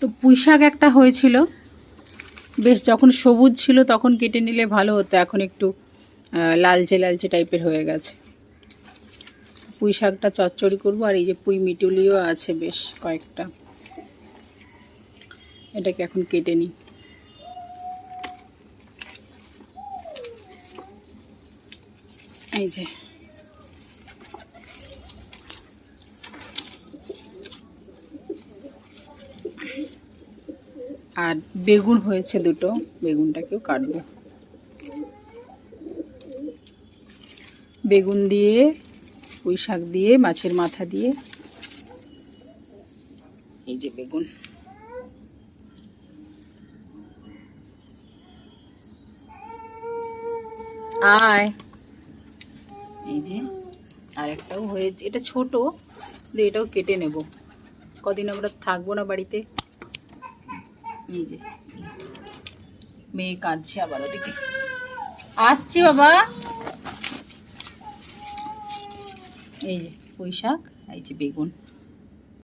তো পুঁই শাক একটা হয়েছিল, বেশ যখন সবুজ ছিল তখন কেটে নিলে ভালো হতো, এখন একটু লালচে লালচে টাইপের হয়ে গেছে। পুঁই শাকটা চচ্চড়ি করবো। আর এই যে পুঁই মিটুলিও আছে বেশ কয়েকটা, এটাকে এখন কেটে নিই। এই যে আর বেগুন হয়েছে দুটো, বেগুনটাকেও কাটবো। বেগুন দিয়ে, পুঁই শাক দিয়ে, মাছের মাথা দিয়ে, এই যে বেগুন। আয়, এই যে আর একটাও হয়েছে, এটা ছোট, এটাও কেটে নেব, কদিন আমরা থাকবো না বাড়িতে। এই যে মেয়ে কাঁদছে আবার, ওদিকে আসছি বাবা। এই যে পুঁই শাক, এই যে বেগুন।